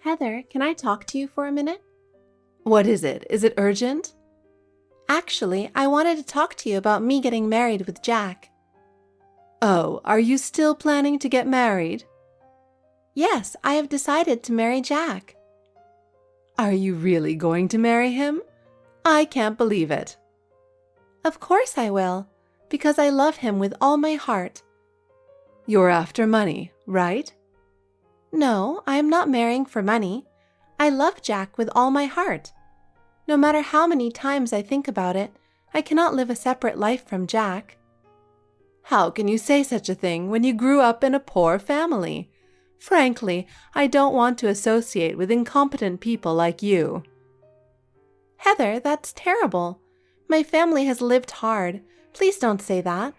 Heather, can I talk to you for a minute? What is it? Is it urgent? Actually, I wanted to talk to you about me getting married with Jack. Oh, are you still planning to get married? Yes, I have decided to marry Jack. Are you really going to marry him? I can't believe it. Of course I will, because I love him with all my heart. You're after money, right? No, I am not marrying for money. I love Jack with all my heart. No matter how many times I think about it, I cannot live a separate life from Jack. How can you say such a thing when you grew up in a poor family? Frankly, I don't want to associate with incompetent people like you. Heather, that's terrible. My family has lived hard. Please don't say that.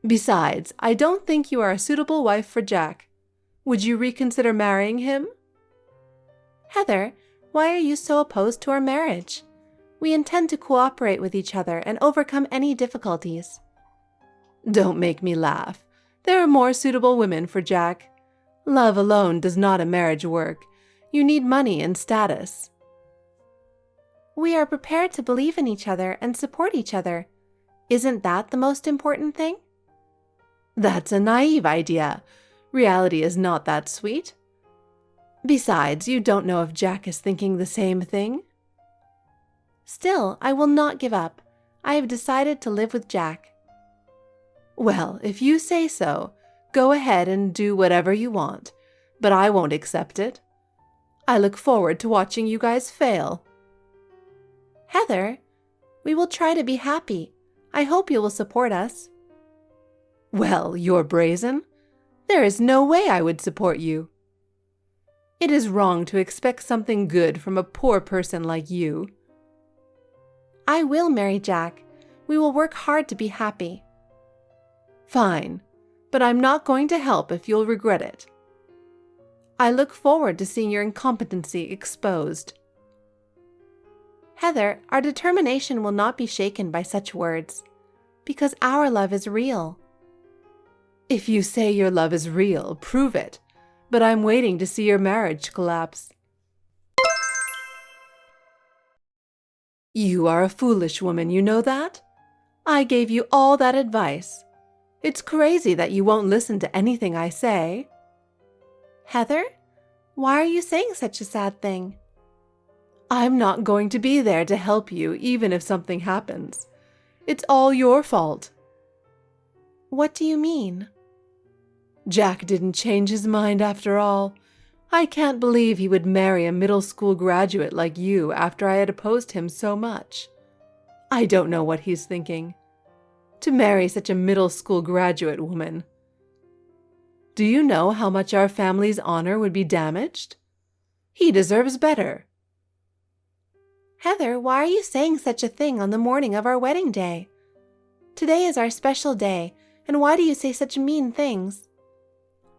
Besides, I don't think you are a suitable wife for Jack. Would you reconsider marrying him? Heather, why are you so opposed to our marriage? We intend to cooperate with each other and overcome any difficulties. Don't make me laugh. There are more suitable women for Jack. Love alone does not a marriage work. You need money and status. We are prepared to believe in each other and support each other. Isn't that the most important thing? That's a naive idea. Reality is not that sweet. Besides, you don't know if Jack is thinking the same thing. Still, I will not give up. I have decided to live with Jack. Well, if you say so, go ahead and do whatever you want, but I won't accept it. I look forward to watching you guys fail. Heather, we will try to be happy. I hope you will support us. Well, you're brazen. There is no way I would support you. It is wrong to expect something good from a poor person like you. I will marry Jack. We will work hard to be happy. Fine, but I'm not going to help if you'll regret it. I look forward to seeing your incompetency exposed. Heather, our determination will not be shaken by such words, because our love is real. If you say your love is real, prove it, but I'm waiting to see your marriage collapse. You are a foolish woman, you know that? I gave you all that advice. It's crazy that you won't listen to anything I say. Heather, why are you saying such a sad thing? I'm not going to be there to help you even if something happens. It's all your fault. What do you mean? Jack didn't change his mind after all. I can't believe he would marry a middle school graduate like you after I had opposed him so much. I don't know what he's thinking. To marry such a middle school graduate woman. Do you know how much our family's honor would be damaged? He deserves better. Heather, why are you saying such a thing on the morning of our wedding day? Today is our special day, and why do you say such mean things?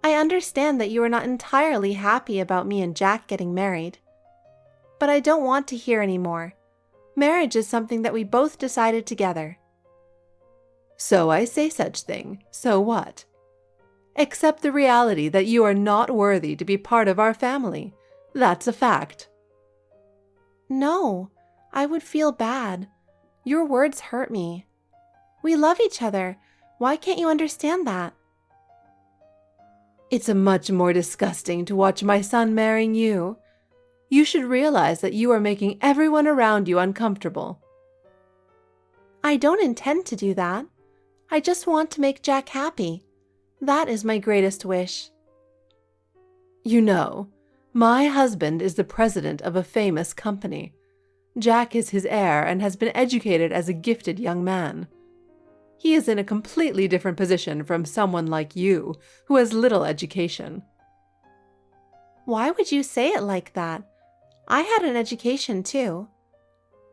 I understand that you are not entirely happy about me and Jack getting married. But I don't want to hear any more. Marriage is something that we both decided together. So I say such thing, so what? Accept the reality that you are not worthy to be part of our family. That's a fact. No, I would feel bad. Your words hurt me. We love each other. Why can't you understand that? It's much more disgusting to watch my son marrying you. You should realize that you are making everyone around you uncomfortable. I don't intend to do that. I just want to make Jack happy. That is my greatest wish. You know, my husband is the president of a famous company. Jack is his heir and has been educated as a gifted young man. He is in a completely different position from someone like you, who has little education. Why would you say it like that? I had an education too.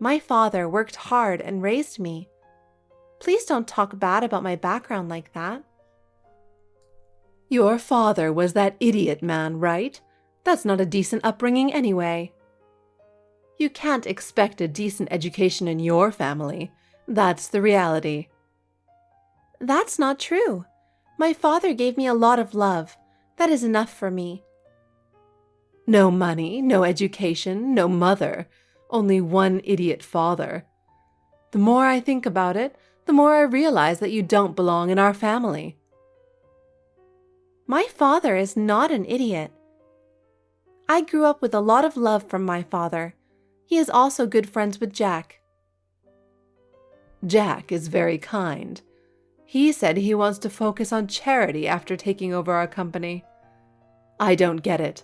My father worked hard and raised me. Please don't talk bad about my background like that. Your father was that idiot man, right? That's not a decent upbringing anyway. You can't expect a decent education in your family. That's the reality. That's not true. My father gave me a lot of love. That is enough for me. No money, no education, no mother, only one idiot father. The more I think about it, the more I realize that you don't belong in our family. My father is not an idiot. I grew up with a lot of love from my father. He is also good friends with Jack. Jack is very kind. He said he wants to focus on charity after taking over our company. I don't get it.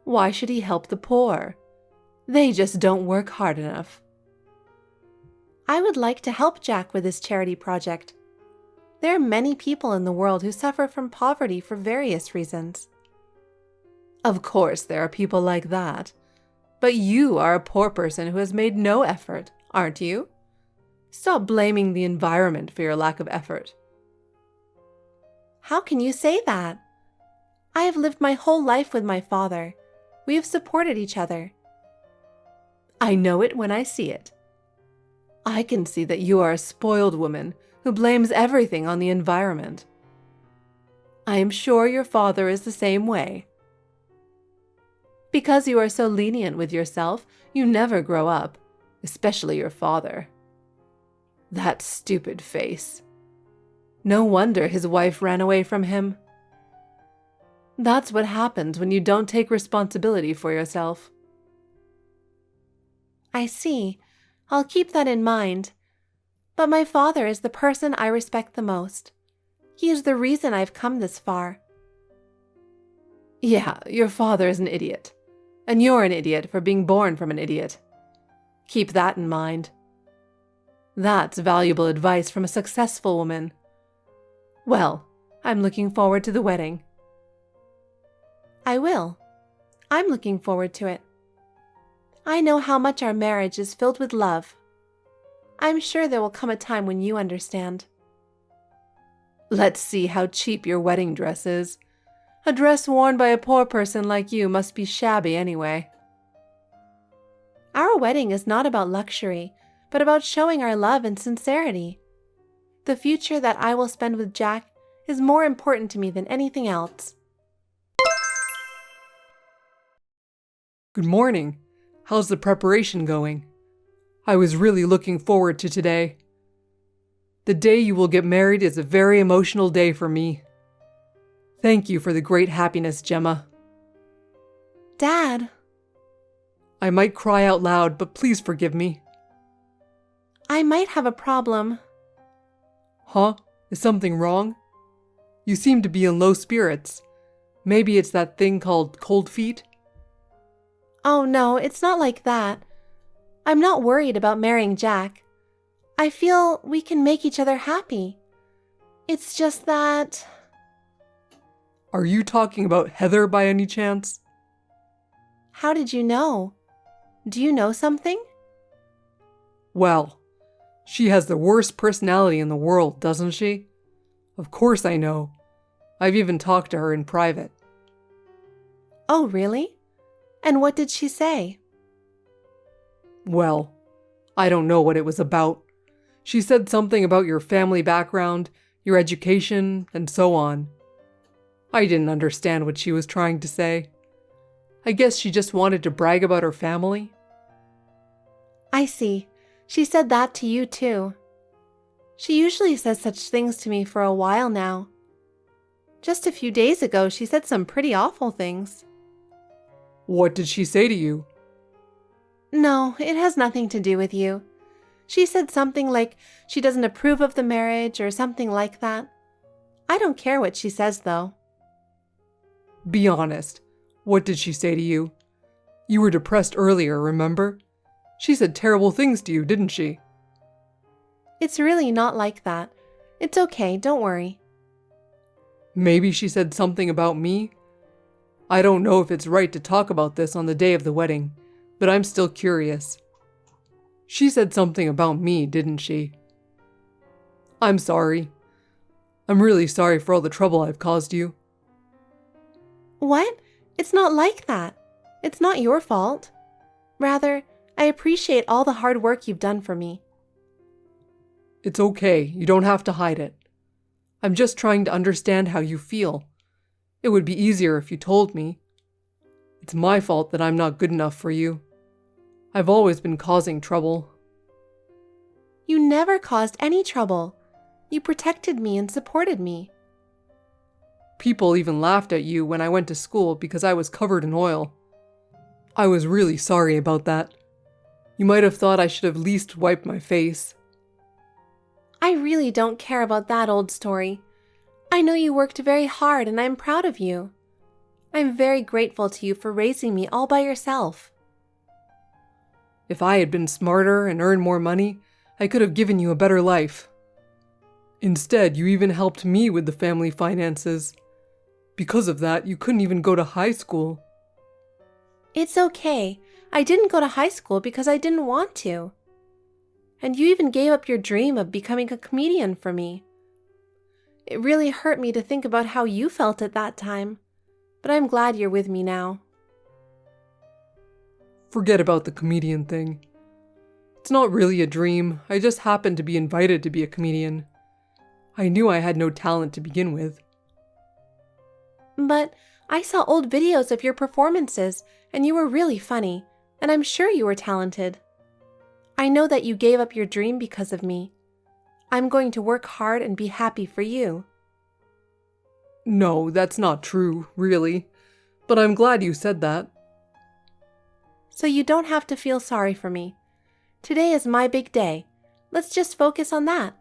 Why should he help the poor? They just don't work hard enough. I would like to help Jack with his charity project. There are many people in the world who suffer from poverty for various reasons. Of course there are people like that. But you are a poor person who has made no effort, aren't you? Stop blaming the environment for your lack of effort. How can you say that? I have lived my whole life with my father. We have supported each other. I know it when I see it. I can see that you are a spoiled woman who blames everything on the environment. I am sure your father is the same way. Because you are so lenient with yourself, you never grow up, especially your father. That stupid face. No wonder his wife ran away from him. That's what happens when you don't take responsibility for yourself. I see. I'll keep that in mind. But my father is the person I respect the most. He is the reason I've come this far. Yeah, your father is an idiot. And you're an idiot for being born from an idiot. Keep that in mind. That's valuable advice from a successful woman. Well, I'm looking forward to the wedding. I will. I'm looking forward to it. I know how much our marriage is filled with love. I'm sure there will come a time when you understand. Let's see how cheap your wedding dress is. A dress worn by a poor person like you must be shabby anyway. Our wedding is not about luxury, but about showing our love and sincerity. The future that I will spend with Jack is more important to me than anything else. Good morning. How's the preparation going? I was really looking forward to today. The day you will get married is a very emotional day for me. Thank you for the great happiness, Gemma. Dad. I might cry out loud, but please forgive me. I might have a problem. Huh? Is something wrong? You seem to be in low spirits. Maybe it's that thing called cold feet? Oh no, it's not like that. I'm not worried about marrying Jack. I feel we can make each other happy. It's just that... Are you talking about Heather by any chance? How did you know? Do you know something? Well, she has the worst personality in the world, doesn't she? Of course I know. I've even talked to her in private. Oh, really? And what did she say? Well, I don't know what it was about. She said something about your family background, your education, and so on. I didn't understand what she was trying to say. I guess she just wanted to brag about her family. I see. She said that to you too. She usually says such things to me for a while now. Just a few days ago, she said some pretty awful things. What did she say to you? No, it has nothing to do with you. She said something like she doesn't approve of the marriage or something like that. I don't care what she says, though. Be honest. What did she say to you? You were depressed earlier, remember? She said terrible things to you, didn't she? It's really not like that. It's okay, don't worry. Maybe she said something about me? I don't know if it's right to talk about this on the day of the wedding, but I'm still curious. She said something about me, didn't she? I'm sorry. I'm really sorry for all the trouble I've caused you. What? It's not like that. It's not your fault. Rather, I appreciate all the hard work you've done for me. It's okay. You don't have to hide it. I'm just trying to understand how you feel. It would be easier if you told me. It's my fault that I'm not good enough for you. I've always been causing trouble. You never caused any trouble. You protected me and supported me. People even laughed at you when I went to school because I was covered in oil. I was really sorry about that. You might have thought I should have at least wiped my face. I really don't care about that old story. I know you worked very hard and I'm proud of you. I'm very grateful to you for raising me all by yourself. If I had been smarter and earned more money, I could have given you a better life. Instead, you even helped me with the family finances. Because of that, you couldn't even go to high school. It's okay. I didn't go to high school because I didn't want to. And you even gave up your dream of becoming a comedian for me. It really hurt me to think about how you felt at that time, but I'm glad you're with me now. Forget about the comedian thing. It's not really a dream. I just happened to be invited to be a comedian. I knew I had no talent to begin with. But I saw old videos of your performances, and you were really funny, and I'm sure you were talented. I know that you gave up your dream because of me. I'm going to work hard and be happy for you. No, that's not true, really. But I'm glad you said that. So you don't have to feel sorry for me. Today is my big day. Let's just focus on that.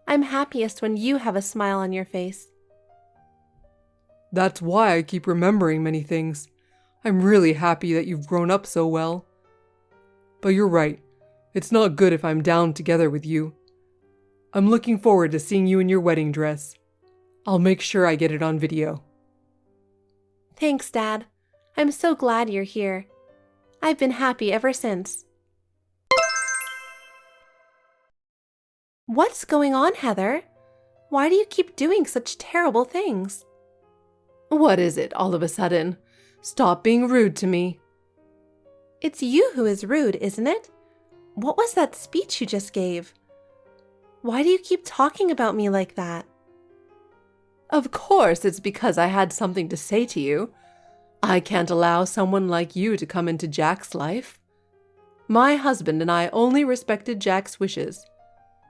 I'm happiest when you have a smile on your face. That's why I keep remembering many things. I'm really happy that you've grown up so well. But you're right. It's not good if I'm down together with you. I'm looking forward to seeing you in your wedding dress. I'll make sure I get it on video. Thanks, Dad. I'm so glad you're here. I've been happy ever since. What's going on, Heather? Why do you keep doing such terrible things? What is it all of a sudden? Stop being rude to me. It's you who is rude, isn't it? What was that speech you just gave? Why do you keep talking about me like that? Of course, it's because I had something to say to you. I can't allow someone like you to come into Jack's life. My husband and I only respected Jack's wishes.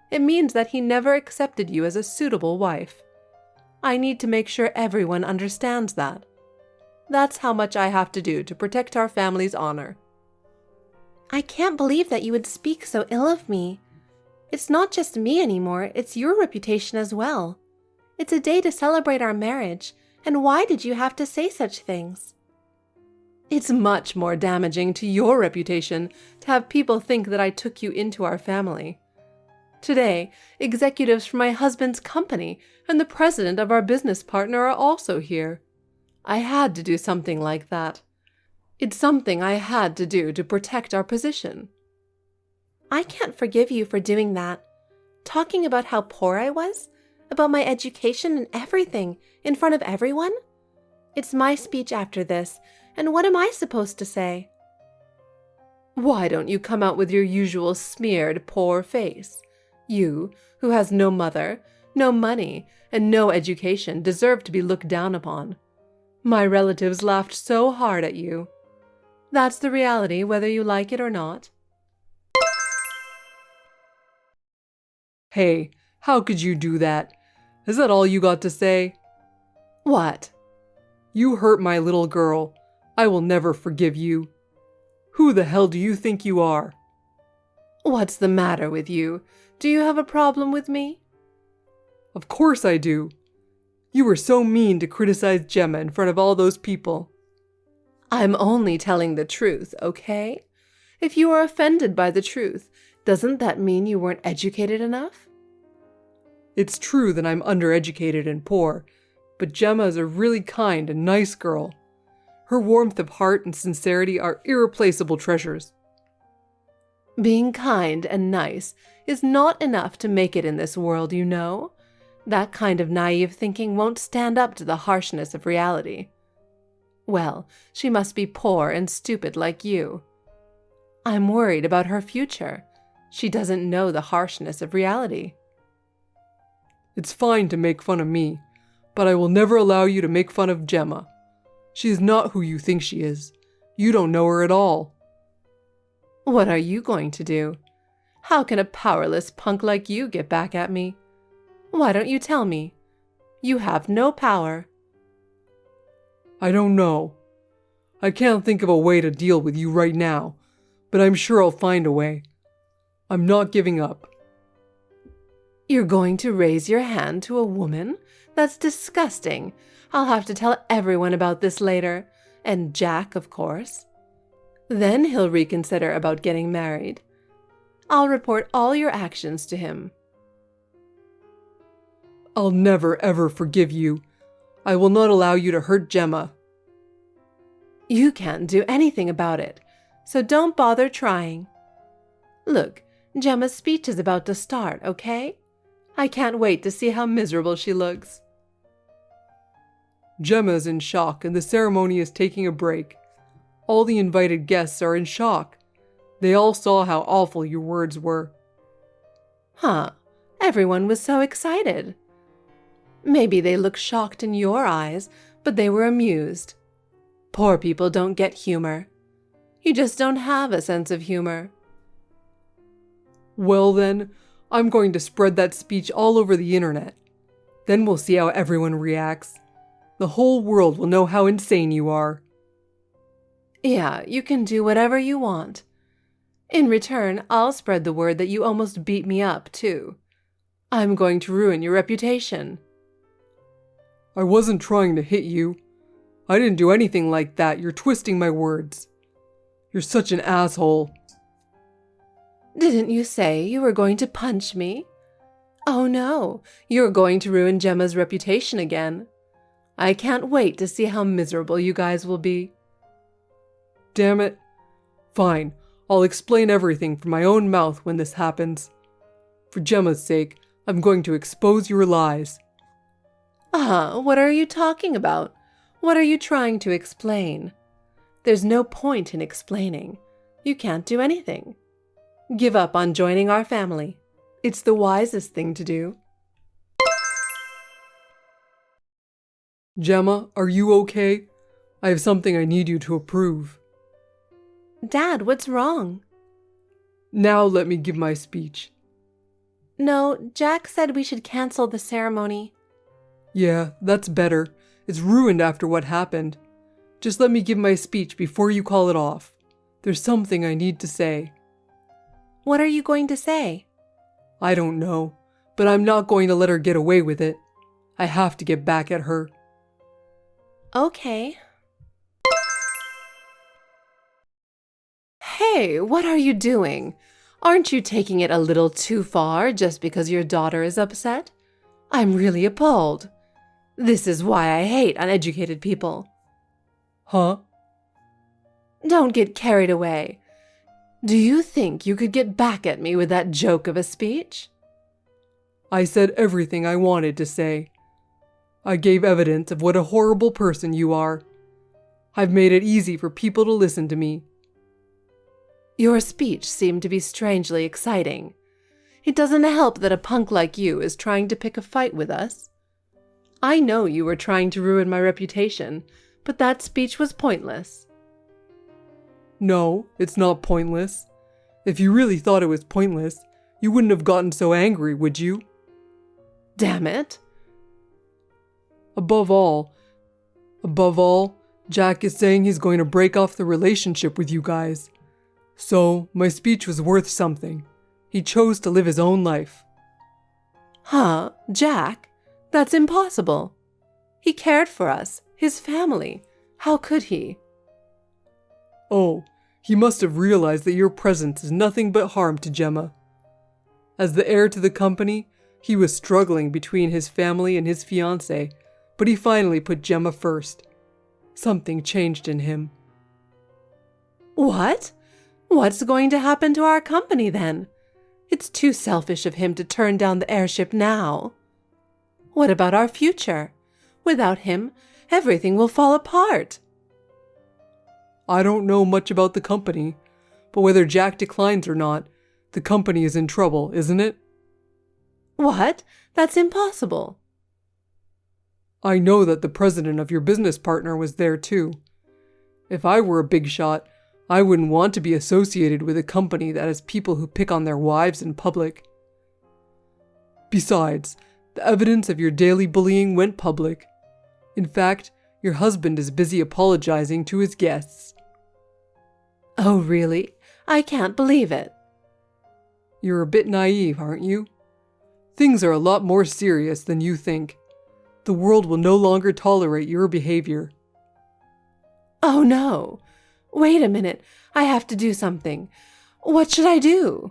It means that he never accepted you as a suitable wife. I need to make sure everyone understands that. That's how much I have to do to protect our family's honor. I can't believe that you would speak so ill of me. It's not just me anymore, it's your reputation as well. It's a day to celebrate our marriage, and why did you have to say such things? It's much more damaging to your reputation to have people think that I took you into our family. Today, executives from my husband's company and the president of our business partner are also here. I had to do something like that. It's something I had to do to protect our position. I can't forgive you for doing that. Talking about how poor I was, about my education and everything, in front of everyone? It's my speech after this, and what am I supposed to say? Why don't you come out with your usual smeared, poor face? You, who has no mother, no money, and no education, deserve to be looked down upon. My relatives laughed so hard at you. That's the reality, whether you like it or not. Hey, how could you do that? Is that all you got to say? What? You hurt my little girl. I will never forgive you. Who the hell do you think you are? What's the matter with you? Do you have a problem with me? Of course I do. You were so mean to criticize Gemma in front of all those people. I'm only telling the truth, okay? If you are offended by the truth, doesn't that mean you weren't educated enough? It's true that I'm undereducated and poor, but Gemma is a really kind and nice girl. Her warmth of heart and sincerity are irreplaceable treasures. Being kind and nice is not enough to make it in this world, you know. That kind of naive thinking won't stand up to the harshness of reality. Well, she must be poor and stupid like you. I'm worried about her future. She doesn't know the harshness of reality. It's fine to make fun of me, but I will never allow you to make fun of Gemma. She is not who you think she is, You don't know her at all. What are you going to do? How can a powerless punk like you get back at me? Why don't you tell me? You have no power. I don't know. I can't think of a way to deal with you right now, but I'm sure I'll find a way. I'm not giving up. You're going to raise your hand to a woman? That's disgusting. I'll have to tell everyone about this later. And Jack, of course. Then he'll reconsider about getting married. I'll report all your actions to him. I'll never ever forgive you. I will not allow you to hurt Gemma. You can't do anything about it, so don't bother trying. Look, Gemma's speech is about to start, okay? I can't wait to see how miserable she looks. Gemma's in shock and the ceremony is taking a break. All the invited guests are in shock. They all saw how awful your words were. Huh, everyone was so excited. Maybe they look shocked in your eyes, but they were amused. Poor people don't get humor. You just don't have a sense of humor. Well then, I'm going to spread that speech all over the internet. Then we'll see how everyone reacts. The whole world will know how insane you are. Yeah, you can do whatever you want. In return, I'll spread the word that you almost beat me up, too. I'm going to ruin your reputation. I wasn't trying to hit you. I didn't do anything like that. You're twisting my words. You're such an asshole. Didn't you say you were going to punch me? Oh no, you're going to ruin Gemma's reputation again. I can't wait to see how miserable you guys will be. Damn it. Fine, I'll explain everything from my own mouth when this happens. For Gemma's sake, I'm going to expose your lies. What are you talking about? What are you trying to explain? There's no point in explaining. You can't do anything. Give up on joining our family. It's the wisest thing to do. Gemma, are you okay? I have something I need you to approve. Dad, what's wrong? Now let me give my speech. No, Jack said we should cancel the ceremony. Yeah, that's better. It's ruined after what happened. Just let me give my speech before you call it off. There's something I need to say. What are you going to say? I don't know, but I'm not going to let her get away with it. I have to get back at her. Okay. Hey, what are you doing? Aren't you taking it a little too far just because your daughter is upset? I'm really appalled. This is why I hate uneducated people. Huh? Don't get carried away. Do you think you could get back at me with that joke of a speech? I said everything I wanted to say. I gave evidence of what a horrible person you are. I've made it easy for people to listen to me. Your speech seemed to be strangely exciting. It doesn't help that a punk like you is trying to pick a fight with us. I know you were trying to ruin my reputation, but that speech was pointless. No, it's not pointless. If you really thought it was pointless, you wouldn't have gotten so angry, would you? Damn it. Above all, Jack is saying he's going to break off the relationship with you guys. So, my speech was worth something. He chose to live his own life. Huh, Jack? That's impossible. He cared for us, his family. How could he? Oh, he must have realized that your presence is nothing but harm to Gemma. As the heir to the company, he was struggling between his family and his fiancée, but he finally put Gemma first. Something changed in him. What? What's going to happen to our company then? It's too selfish of him to turn down the heirship now. What about our future? Without him, everything will fall apart. I don't know much about the company, but whether Jack declines or not, the company is in trouble, isn't it? What? That's impossible. I know that the president of your business partner was there too. If I were a big shot, I wouldn't want to be associated with a company that has people who pick on their wives in public. Besides, the evidence of your daily bullying went public. In fact, your husband is busy apologizing to his guests. Oh, really? I can't believe it. You're a bit naive, aren't you? Things are a lot more serious than you think. The world will no longer tolerate your behavior. Oh, no. Wait a minute. I have to do something. What should I do?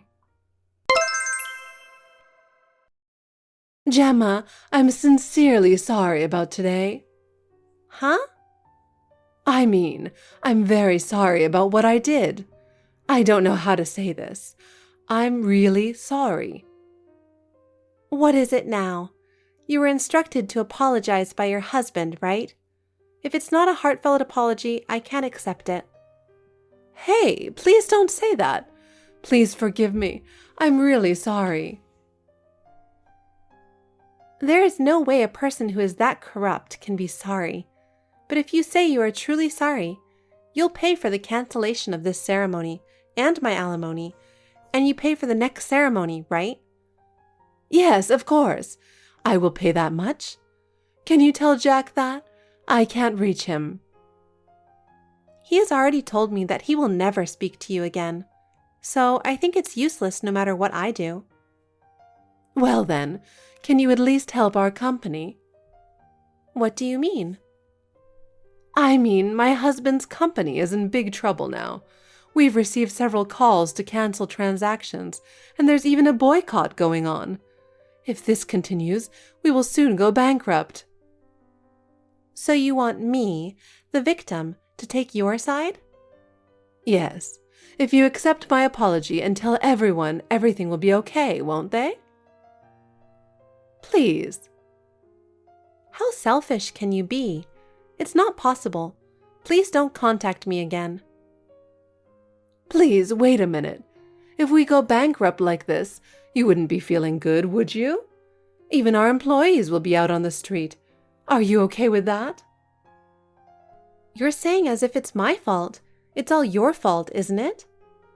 Gemma, I'm sincerely sorry about today. Huh? I mean, I'm very sorry about what I did. I don't know how to say this. I'm really sorry. What is it now? You were instructed to apologize by your husband, right? If it's not a heartfelt apology, I can't accept it. Hey, please don't say that. Please forgive me. I'm really sorry. There is no way a person who is that corrupt can be sorry. But if you say you are truly sorry, you'll pay for the cancellation of this ceremony and my alimony, and you pay for the next ceremony, right? Yes, of course. I will pay that much. Can you tell Jack that? I can't reach him. He has already told me that he will never speak to you again, so I think it's useless no matter what I do. Well then, can you at least help our company? What do you mean? I mean, my husband's company is in big trouble now. We've received several calls to cancel transactions, and there's even a boycott going on. If this continues, we will soon go bankrupt. So you want me, the victim, to take your side? Yes. If you accept my apology and tell everyone, everything will be okay, won't they? Please. How selfish can you be? It's not possible. Please don't contact me again. Please, wait a minute. If we go bankrupt like this, you wouldn't be feeling good, would you? Even our employees will be out on the street. Are you okay with that? You're saying as if it's my fault. It's all your fault, isn't it?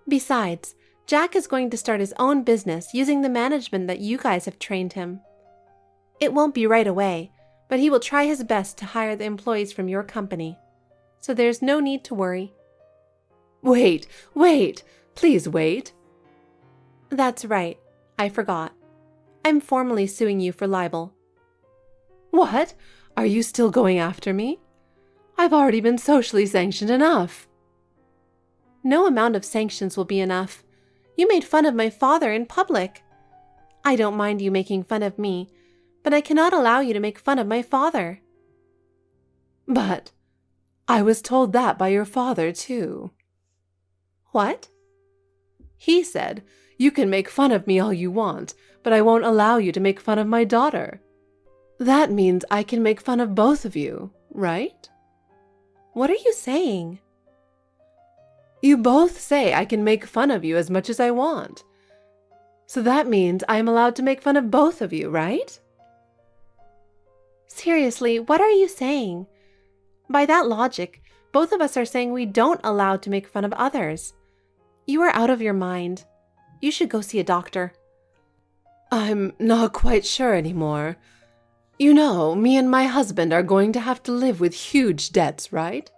Besides, Jack is going to start his own business using the management that you guys have trained him. It won't be right away, but he will try his best to hire the employees from your company. So there's no need to worry. Wait, please wait. That's right, I forgot. I'm formally suing you for libel. What? Are you still going after me? I've already been socially sanctioned enough. No amount of sanctions will be enough. You made fun of my father in public. I don't mind you making fun of me, but I cannot allow you to make fun of my father. But I was told that by your father, too. What? He said, you can make fun of me all you want, but I won't allow you to make fun of my daughter. That means I can make fun of both of you, right? What are you saying? You both say I can make fun of you as much as I want. So that means I am allowed to make fun of both of you, right? Seriously, what are you saying? By that logic, both of us are saying we don't allow to make fun of others. You are out of your mind. You should go see a doctor. I'm not quite sure anymore. You know, me and my husband are going to have to live with huge debts, right?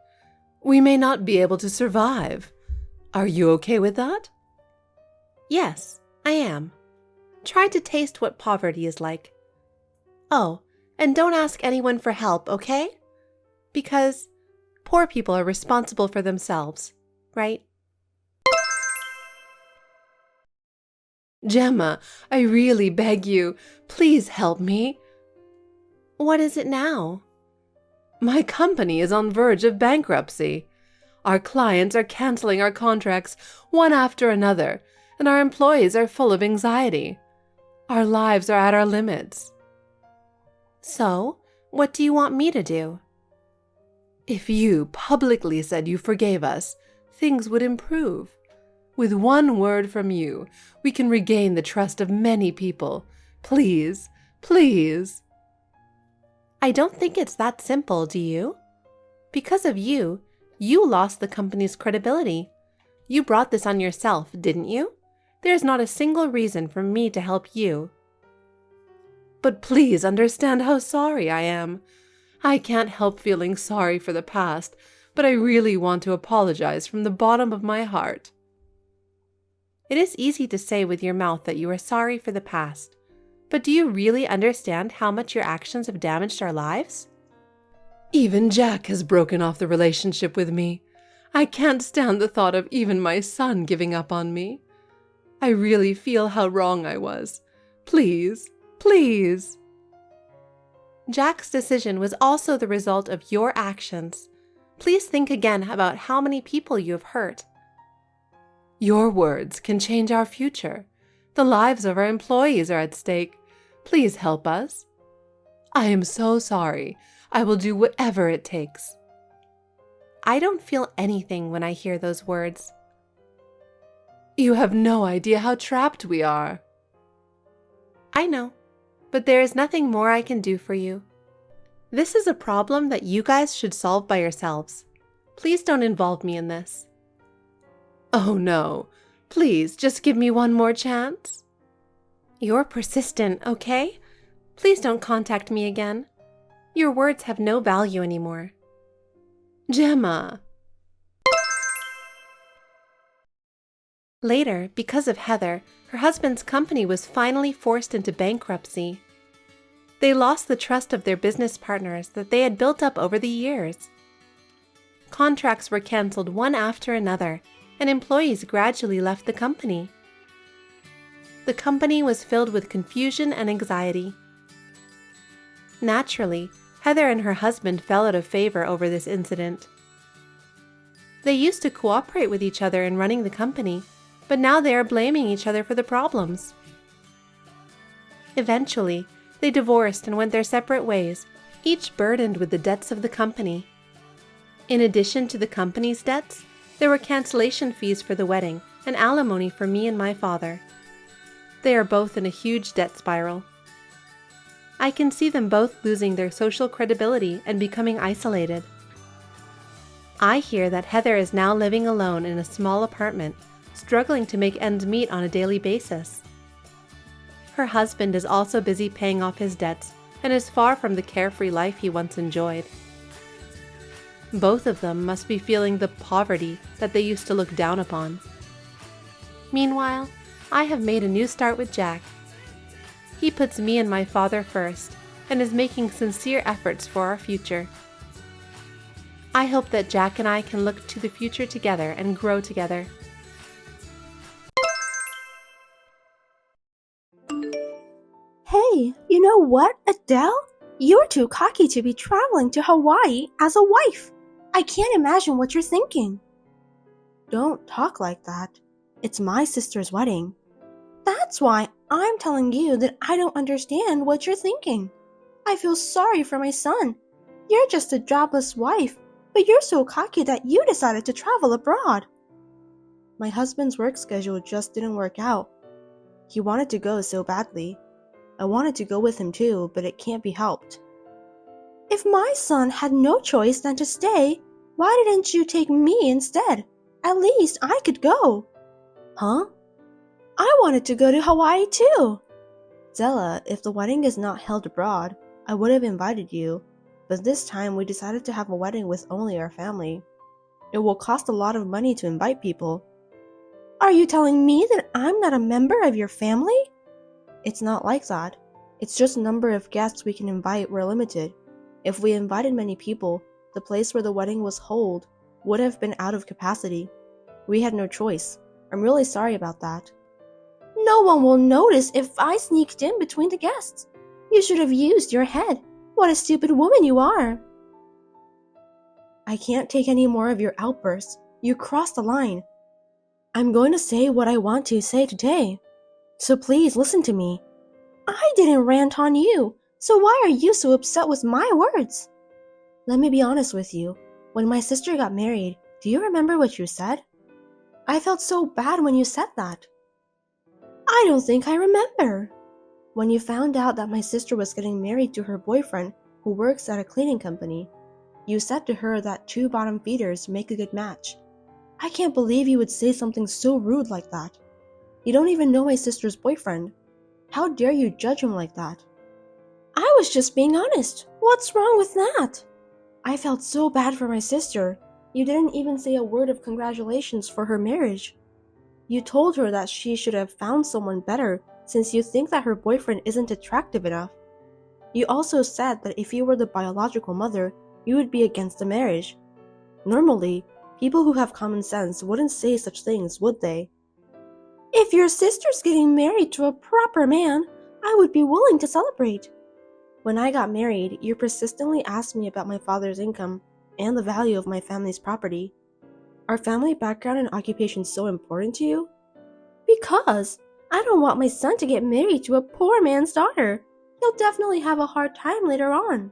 We may not be able to survive. Are you okay with that? Yes, I am. Try to taste what poverty is like. Oh, and don't ask anyone for help, okay? Because poor people are responsible for themselves, right? Gemma, I really beg you, please help me. What is it now? My company is on verge of bankruptcy. Our clients are canceling our contracts one after another, and our employees are full of anxiety. Our lives are at our limits. So, what do you want me to do? If you publicly said you forgave us, things would improve. With one word from you, we can regain the trust of many people. Please, please. I don't think it's that simple, do you? Because of you, You lost the company's credibility. You brought this on yourself, didn't you? There's not a single reason for me to help you. But please understand how sorry I am. I can't help feeling sorry for the past, but I really want to apologize from the bottom of my heart. It is easy to say with your mouth that you are sorry for the past, but do you really understand how much your actions have damaged our lives? Even Jack has broken off the relationship with me. I can't stand the thought of even my son giving up on me. I really feel how wrong I was. Please, please. Jack's decision was also the result of your actions. Please think again about how many people you have hurt. Your words can change our future. The lives of our employees are at stake. Please help us. I am so sorry. I will do whatever it takes. I don't feel anything when I hear those words. You have no idea how trapped we are. I know, but there is nothing more I can do for you. This is a problem that you guys should solve by yourselves. Please don't involve me in this. Oh no, please just give me one more chance. You're persistent, okay? Please don't contact me again. Your words have no value anymore. Gemma. Later, because of Heather, her husband's company was finally forced into bankruptcy. They lost the trust of their business partners that they had built up over the years. Contracts were canceled one after another, and employees gradually left the company. The company was filled with confusion and anxiety. Naturally, Heather and her husband fell out of favor over this incident. They used to cooperate with each other in running the company, but now they are blaming each other for the problems. Eventually, they divorced and went their separate ways, each burdened with the debts of the company. In addition to the company's debts, there were cancellation fees for the wedding and alimony for me and my father. They are both in a huge debt spiral. I can see them both losing their social credibility and becoming isolated. I hear that Heather is now living alone in a small apartment, struggling to make ends meet on a daily basis. Her husband is also busy paying off his debts and is far from the carefree life he once enjoyed. Both of them must be feeling the poverty that they used to look down upon. Meanwhile, I have made a new start with Jack. He puts me and my father first and is making sincere efforts for our future. I hope that Jack and I can look to the future together and grow together. Hey, you know what, Adele? You're too cocky to be traveling to Hawaii as a wife. I can't imagine what you're thinking. Don't talk like that. It's my sister's wedding. That's why I'm telling you that I don't understand what you're thinking. I feel sorry for my son. You're just a jobless wife, but you're so cocky that you decided to travel abroad. My husband's work schedule just didn't work out. He wanted to go so badly. I wanted to go with him too, but it can't be helped. If my son had no choice than to stay, why didn't you take me instead? At least I could go. Huh? I wanted to go to Hawaii too. Zella, if the wedding is not held abroad, I would have invited you, but this time we decided to have a wedding with only our family. It will cost a lot of money to invite people. Are you telling me that I'm not a member of your family? It's not like that. It's just the number of guests we can invite were limited. If we invited many people, the place where the wedding was held would have been out of capacity. We had no choice. I'm really sorry about that. No one will notice if I sneaked in between the guests. You should have used your head. What a stupid woman you are. I can't take any more of your outbursts. You crossed the line. I'm going to say what I want to say today. So please listen to me. I didn't rant on you, so why are you so upset with my words? Let me be honest with you. When my sister got married, do you remember what you said? I felt so bad when you said that. I don't think I remember. When you found out that my sister was getting married to her boyfriend who works at a cleaning company, You said to her that two bottom feeders make a good match. I can't believe you would say something so rude like that. You don't even know my sister's boyfriend. How dare you judge him like that? I was just being honest. What's wrong with that? I felt so bad for my sister. You didn't even say a word of congratulations for her marriage. You told her that she should have found someone better since you think that her boyfriend isn't attractive enough. You also said that if you were the biological mother, you would be against the marriage. Normally, people who have common sense wouldn't say such things, would they? If your sister's getting married to a proper man, I would be willing to celebrate. When I got married, you persistently asked me about my father's income and the value of my family's property. Are family background and occupation so important to you? Because I don't want my son to get married to a poor man's daughter. He'll definitely have a hard time later on.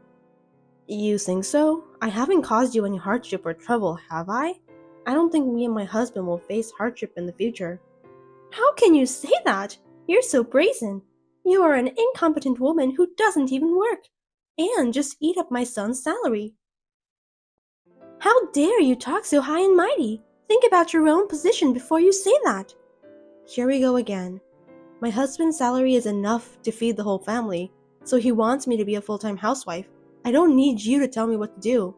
You think so? I haven't caused you any hardship or trouble, have I? I don't think me and my husband will face hardship in the future. How can you say that? You're so brazen. You are an incompetent woman who doesn't even work, and just eat up my son's salary. How dare you talk so high and mighty? Think about your own position before you say that. Here we go again. My husband's salary is enough to feed the whole family, so he wants me to be a full-time housewife. I don't need you to tell me what to do.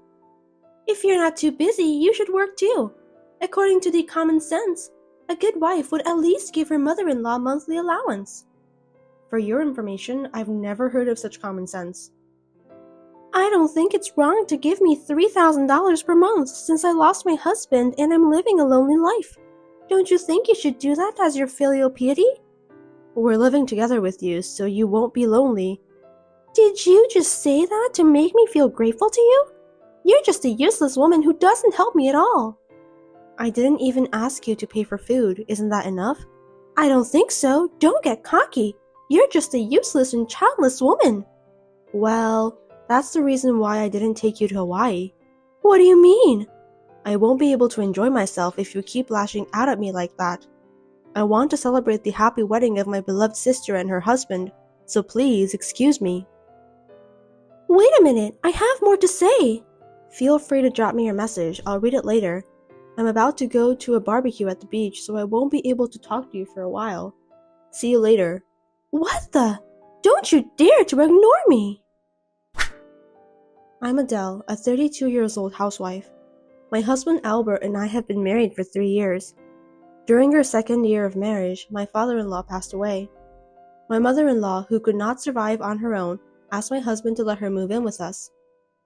If you're not too busy, you should work too. According to the common sense, a good wife would at least give her mother-in-law monthly allowance. For your information, I've never heard of such common sense. I don't think it's wrong to give me $3,000 per month since I lost my husband and I'm living a lonely life. Don't you think you should do that as your filial piety? We're living together with you, so you won't be lonely. Did you just say that to make me feel grateful to you? You're just a useless woman who doesn't help me at all. I didn't even ask you to pay for food. Isn't that enough? I don't think so. Don't get cocky. You're just a useless and childless woman. Well, that's the reason why I didn't take you to Hawaii. What do you mean? I won't be able to enjoy myself if you keep lashing out at me like that. I want to celebrate the happy wedding of my beloved sister and her husband, so please excuse me. Wait a minute, I have more to say. Feel free to drop me your message. I'll read it later. I'm about to go to a barbecue at the beach, so I won't be able to talk to you for a while. See you later. What the? Don't you dare to ignore me! I'm Adele, a 32-year-old housewife. My husband Albert and I have been married for 3 years. During our second year of marriage, my father-in-law passed away. My mother-in-law, who could not survive on her own, asked my husband to let her move in with us.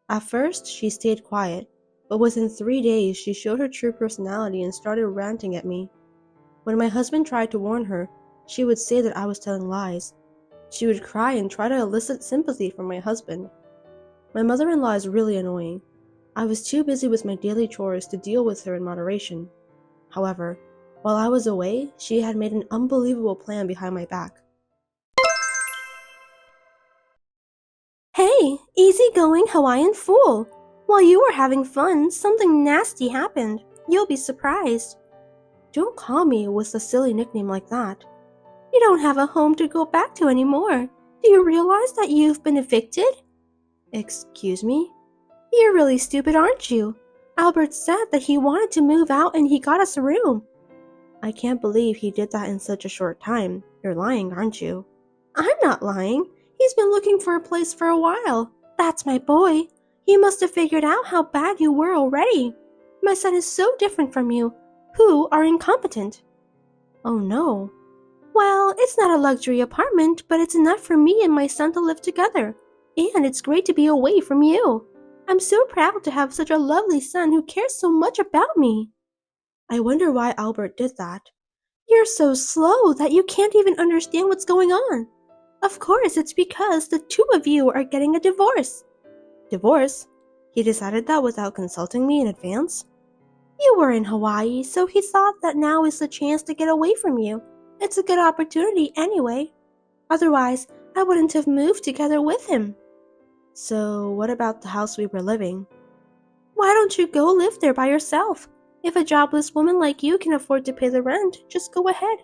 At first, she stayed quiet, but within 3 days she showed her true personality and started ranting at me. When my husband tried to warn her, she would say that I was telling lies. She would cry and try to elicit sympathy from my husband. My mother-in-law is really annoying. I was too busy with my daily chores to deal with her in moderation. However, while I was away, she had made an unbelievable plan behind my back. Hey, easygoing Hawaiian fool! While you were having fun, something nasty happened. You'll be surprised. Don't call me with a silly nickname like that. You don't have a home to go back to anymore. Do you realize that you've been evicted? Excuse me? You're really stupid, aren't you? Albert said that he wanted to move out and he got us a room. I can't believe he did that in such a short time. You're lying, aren't you? I'm not lying. He's been looking for a place for a while. That's my boy. He must have figured out how bad you were already. My son is so different from you, who are incompetent. Oh no. Well, it's not a luxury apartment, but it's enough for me and my son to live together. And it's great to be away from you. I'm so proud to have such a lovely son who cares so much about me. I wonder why Albert did that. You're so slow that you can't even understand what's going on. Of course, it's because the two of you are getting a divorce. Divorce? He decided that without consulting me in advance? You were in Hawaii, so he thought that now is the chance to get away from you. It's a good opportunity anyway. Otherwise, I wouldn't have moved together with him. So, what about the house we were living? Why don't you go live there by yourself? If a jobless woman like you can afford to pay the rent, just go ahead.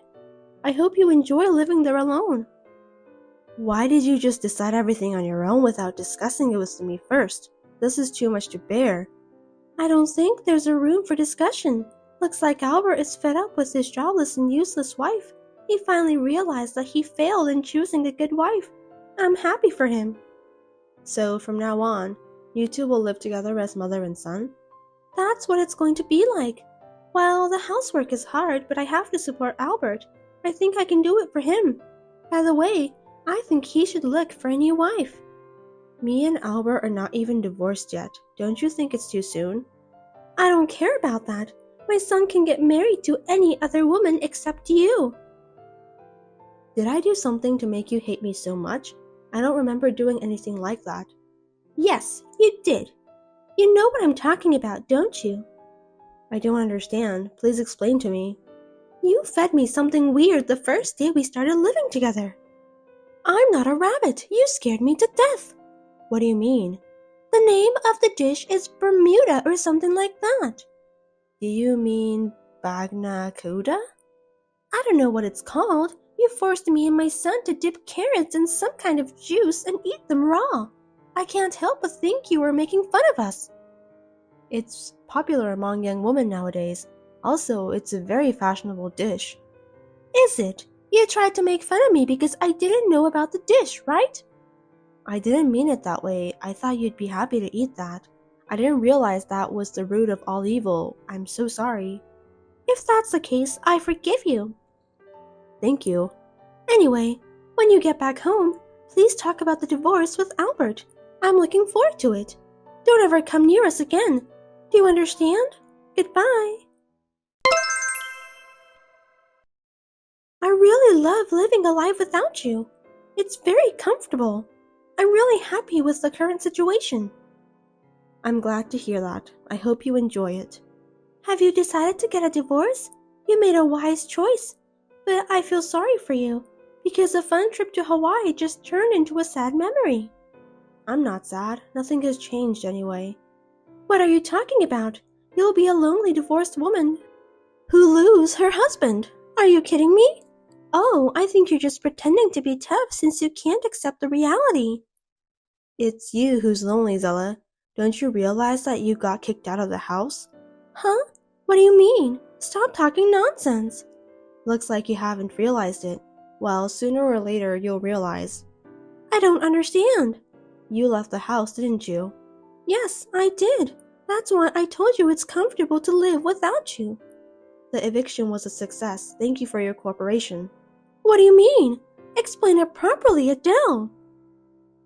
I hope you enjoy living there alone. Why did you just decide everything on your own without discussing it with me first? This is too much to bear. I don't think there's a room for discussion. Looks like Albert is fed up with his jobless and useless wife. He finally realized that he failed in choosing a good wife. I'm happy for him. So from now on, you two will live together as mother and son? That's what it's going to be like. Well, the housework is hard, but I have to support Albert. I think I can do it for him. By the way, I think he should look for a new wife. Me and Albert are not even divorced yet. Don't you think it's too soon? I don't care about that. My son can get married to any other woman except you. Did I do something to make you hate me so much? I don't remember doing anything like that. Yes, you did. You know what I'm talking about, don't you? I don't understand. Please explain to me. You fed me something weird the first day we started living together. I'm not a rabbit. You scared me to death. What do you mean? The name of the dish is Bermuda or something like that. Do you mean bagna coda? I don't know what it's called. You forced me and my son to dip carrots in some kind of juice and eat them raw. I can't help but think you were making fun of us. It's popular among young women nowadays. Also, it's a very fashionable dish. Is it? You tried to make fun of me because I didn't know about the dish, right? I didn't mean it that way. I thought you'd be happy to eat that. I didn't realize that was the root of all evil. I'm so sorry. If that's the case, I forgive you. Thank you. Anyway, when you get back home, please talk about the divorce with Albert. I'm looking forward to it. Don't ever come near us again. Do you understand? Goodbye. I really love living a life without you. It's very comfortable. I'm really happy with the current situation. I'm glad to hear that. I hope you enjoy it. Have you decided to get a divorce? You made a wise choice. But I feel sorry for you, because a fun trip to Hawaii just turned into a sad memory. I'm not sad. Nothing has changed anyway. What are you talking about? You'll be a lonely divorced woman who lose her husband. Are you kidding me? Oh, I think you're just pretending to be tough since you can't accept the reality. It's you who's lonely, Zella. Don't you realize that you got kicked out of the house? Huh? What do you mean? Stop talking nonsense. Looks like you haven't realized it. Well, sooner or later you'll realize. I don't understand. You left the house, didn't you? Yes, I did. That's why I told you it's comfortable to live without you. The eviction was a success. Thank you for your cooperation. What do you mean? Explain it properly, Adele.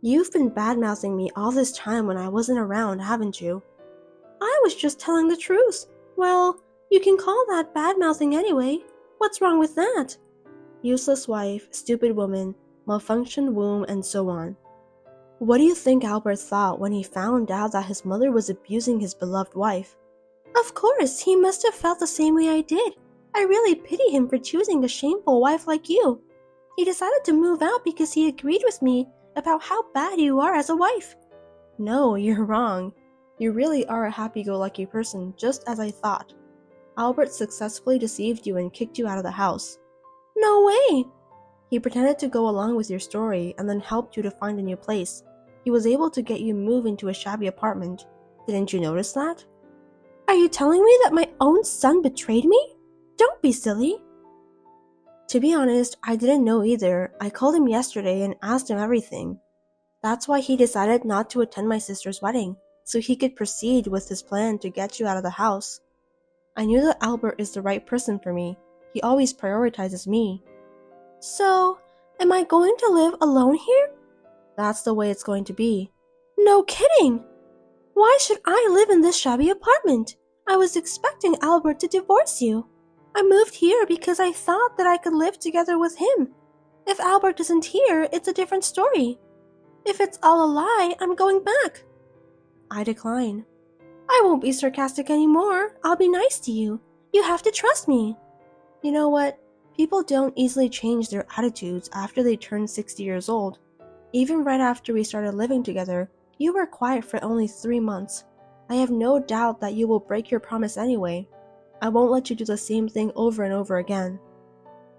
You've been bad-mouthing me all this time when I wasn't around, haven't you? I was just telling the truth. Well, you can call that bad-mouthing anyway. What's wrong with that? Useless wife, stupid woman, malfunctioned womb, and so on. What do you think Albert thought when he found out that his mother was abusing his beloved wife? Of course, he must have felt the same way I did. I really pity him for choosing a shameful wife like you. He decided to move out because he agreed with me about how bad you are as a wife. No, you're wrong. You really are a happy-go-lucky person, just as I thought. Albert successfully deceived you and kicked you out of the house. No way! He pretended to go along with your story and then helped you to find a new place. He was able to get you moved into a shabby apartment. Didn't you notice that? Are you telling me that my own son betrayed me? Don't be silly. To be honest, I didn't know either. I called him yesterday and asked him everything. That's why he decided not to attend my sister's wedding, so he could proceed with his plan to get you out of the house. I knew that Albert is the right person for me. He always prioritizes me. So, am I going to live alone here? That's the way it's going to be. No kidding! Why should I live in this shabby apartment? I was expecting Albert to divorce you. I moved here because I thought that I could live together with him. If Albert isn't here, it's a different story. If it's all a lie, I'm going back. I decline. I won't be sarcastic anymore. I'll be nice to you. You have to trust me. You know what? People don't easily change their attitudes after they turn 60 years old. Even right after we started living together, you were quiet for only 3 months. I have no doubt that you will break your promise anyway. I won't let you do the same thing over and over again.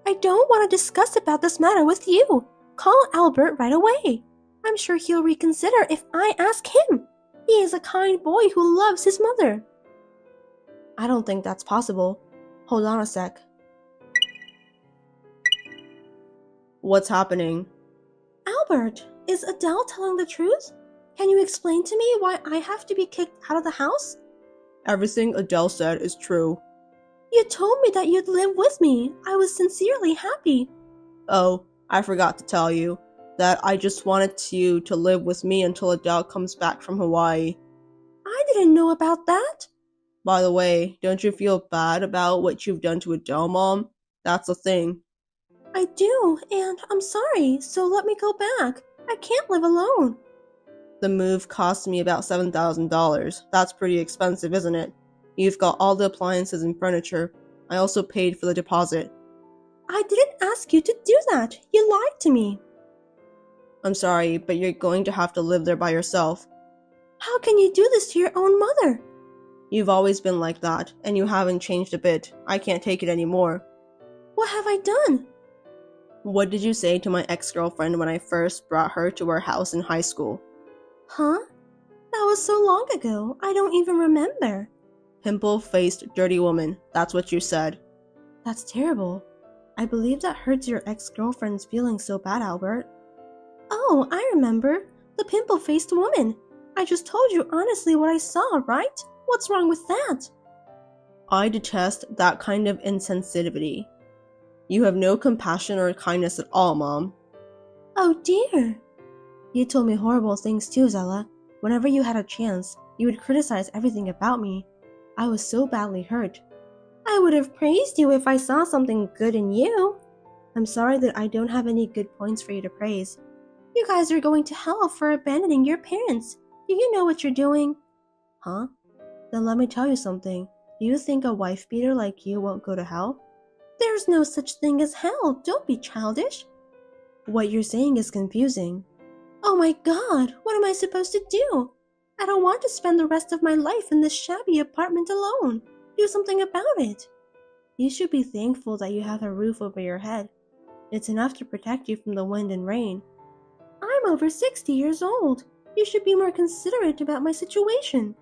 I don't want to discuss about this matter with you. Call Albert right away. I'm sure he'll reconsider if I ask him. He is a kind boy who loves his mother. I don't think that's possible. Hold on a sec. What's happening? Albert, is Adele telling the truth? Can you explain to me why I have to be kicked out of the house? Everything Adele said is true. You told me that you'd live with me. I was sincerely happy. Oh, I forgot to tell you that I just wanted you to live with me until Adele comes back from Hawaii. I didn't know about that. By the way, don't you feel bad about what you've done to Adele, Mom? That's the thing. I do, and I'm sorry, so let me go back. I can't live alone. The move cost me about $7,000. That's pretty expensive, isn't it? You've got all the appliances and furniture. I also paid for the deposit. I didn't ask you to do that. You lied to me. I'm sorry, but you're going to have to live there by yourself. How can you do this to your own mother? You've always been like that, and you haven't changed a bit. I can't take it anymore. What have I done? What did you say to my ex-girlfriend when I first brought her to our house in high school? Huh? That was so long ago, I don't even remember. Pimple-faced dirty woman, that's what you said. That's terrible. I believe that hurts your ex-girlfriend's feelings so bad, Albert. Oh, I remember. The pimple-faced woman. I just told you honestly what I saw, right? What's wrong with that? I detest that kind of insensitivity. You have no compassion or kindness at all, Mom. Oh dear. You told me horrible things too, Zella. Whenever you had a chance, you would criticize everything about me. I was so badly hurt. I would have praised you if I saw something good in you. I'm sorry that I don't have any good points for you to praise. You guys are going to hell for abandoning your parents. Do you know what you're doing? Huh? Then let me tell you something. Do you think a wife beater like you won't go to hell? There's no such thing as hell. Don't be childish. What you're saying is confusing. Oh my god, what am I supposed to do? I don't want to spend the rest of my life in this shabby apartment alone. Do something about it. You should be thankful that you have a roof over your head. It's enough to protect you from the wind and rain. I'm over 60 years old. You should be more considerate about my situation.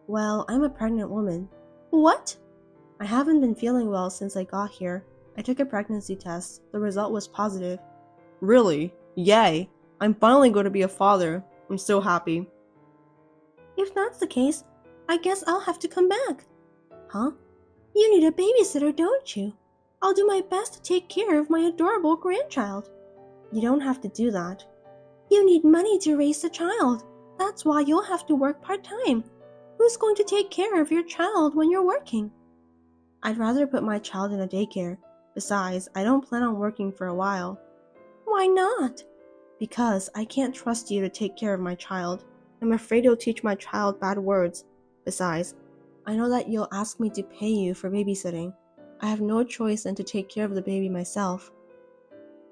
Well, I'm a pregnant woman. What? I haven't been feeling well since I got here. I took a pregnancy test. The result was positive. Really? Yay! I'm finally going to be a father. I'm so happy. If that's the case, I guess I'll have to come back. Huh? You need a babysitter, don't you? I'll do my best to take care of my adorable grandchild. You don't have to do that. You need money to raise the child. That's why you'll have to work part-time. Who's going to take care of your child when you're working? I'd rather put my child in a daycare. Besides, I don't plan on working for a while. Why not? Because I can't trust you to take care of my child. I'm afraid you'll teach my child bad words. Besides, I know that you'll ask me to pay you for babysitting. I have no choice than to take care of the baby myself.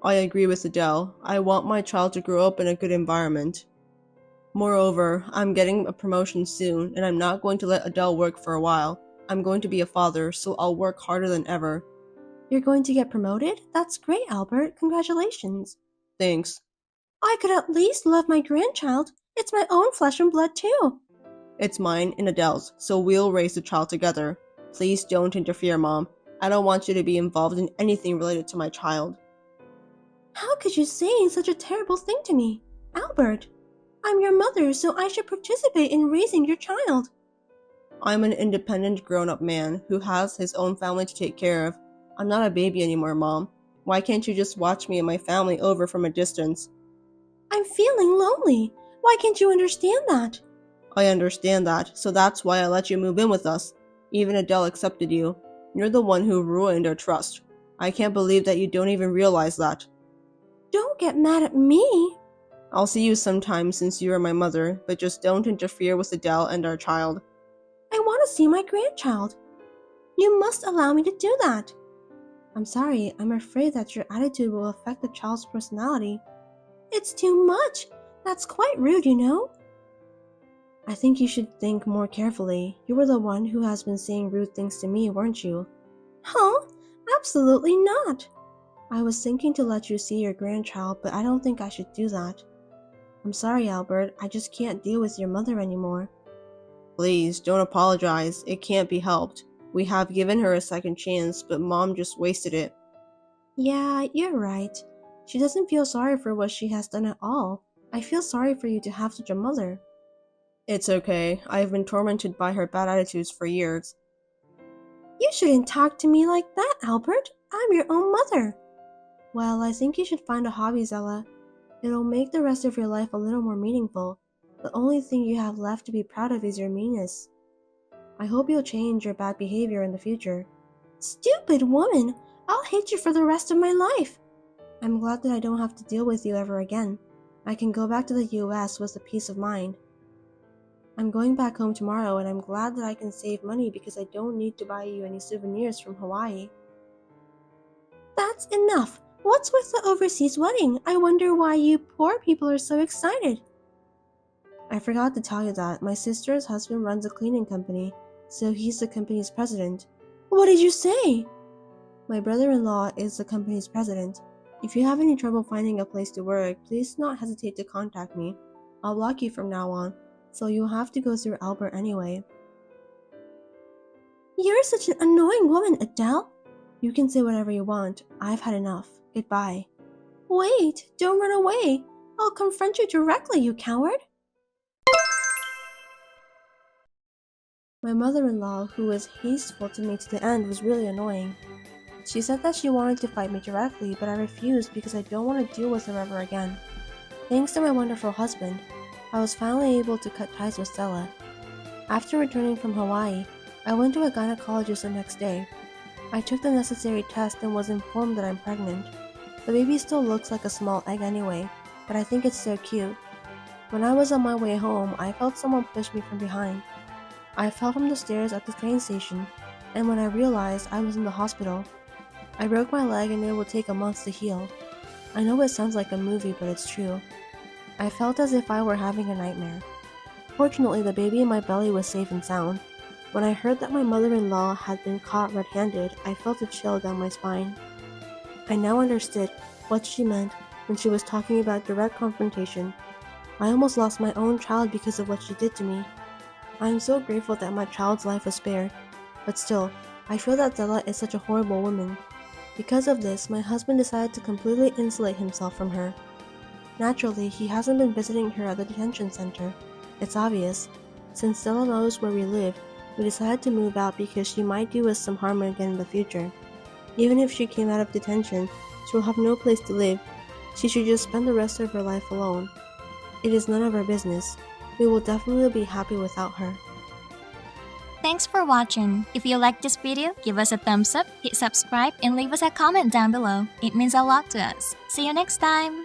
I agree with Adele. I want my child to grow up in a good environment. Moreover, I'm getting a promotion soon, and I'm not going to let Adele work for a while. I'm going to be a father, so I'll work harder than ever. You're going to get promoted? That's great, Albert. Congratulations. Thanks. I could at least love my grandchild. It's my own flesh and blood, too. It's mine and Adele's, so we'll raise the child together. Please don't interfere, Mom. I don't want you to be involved in anything related to my child. How could you say such a terrible thing to me? Albert, I'm your mother, so I should participate in raising your child. I'm an independent grown-up man who has his own family to take care of. I'm not a baby anymore, Mom. Why can't you just watch me and my family over from a distance? I'm feeling lonely. Why can't you understand that? I understand that, so that's why I let you move in with us. Even Adele accepted you. You're the one who ruined our trust. I can't believe that you don't even realize that. Don't get mad at me. I'll see you sometime since you are my mother, but just don't interfere with Adele and our child. I want to see my grandchild. You must allow me to do that. I'm sorry, I'm afraid that your attitude will affect the child's personality. It's too much. That's quite rude, you know. I think you should think more carefully. You were the one who has been saying rude things to me, weren't you? Huh? Absolutely not. I was thinking to let you see your grandchild, but I don't think I should do that. I'm sorry, Albert. I just can't deal with your mother anymore. Please, don't apologize. It can't be helped. We have given her a second chance, but Mom just wasted it. Yeah, you're right. She doesn't feel sorry for what she has done at all. I feel sorry for you to have such a mother. It's okay. I have been tormented by her bad attitudes for years. You shouldn't talk to me like that, Albert. I'm your own mother. Well, I think you should find a hobby, Zella. It'll make the rest of your life a little more meaningful. The only thing you have left to be proud of is your meanness. I hope you'll change your bad behavior in the future. Stupid woman! I'll hate you for the rest of my life. I'm glad that I don't have to deal with you ever again. I can go back to the US with a peace of mind. I'm going back home tomorrow, and I'm glad that I can save money because I don't need to buy you any souvenirs from Hawaii. That's enough! What's with the overseas wedding? I wonder why you poor people are so excited. I forgot to tell you that my sister's husband runs a cleaning company, so he's the company's president. What did you say? My brother-in-law is the company's president. If you have any trouble finding a place to work, please do not hesitate to contact me. I'll block you from now on, so you'll have to go through Albert anyway. You're such an annoying woman, Adele. You can say whatever you want. I've had enough. Goodbye. Wait, don't run away. I'll confront you directly, you coward. My mother-in-law, who was hasteful to me to the end, was really annoying. She said that she wanted to fight me directly, but I refused because I don't want to deal with her ever again. Thanks to my wonderful husband, I was finally able to cut ties with Stella. After returning from Hawaii, I went to a gynecologist the next day. I took the necessary test and was informed that I'm pregnant. The baby still looks like a small egg anyway, but I think it's so cute. When I was on my way home, I felt someone push me from behind. I fell from the stairs at the train station, and when I realized I was in the hospital, I broke my leg and it will take a month to heal. I know it sounds like a movie, but it's true. I felt as if I were having a nightmare. Fortunately, the baby in my belly was safe and sound. When I heard that my mother-in-law had been caught red-handed, I felt a chill down my spine. I now understood what she meant when she was talking about direct confrontation. I almost lost my own child because of what she did to me. I am so grateful that my child's life was spared, but still, I feel that Zella is such a horrible woman. Because of this, my husband decided to completely insulate himself from her. Naturally, he hasn't been visiting her at the detention center. It's obvious. Since Stella knows where we live, we decided to move out because she might do us some harm again in the future. Even if she came out of detention, she will have no place to live. She should just spend the rest of her life alone. It is none of our business. We will definitely be happy without her. Thanks for watching. If you liked this video, give us a thumbs up, hit subscribe, and leave us a comment down below. It means a lot to us. See you next time!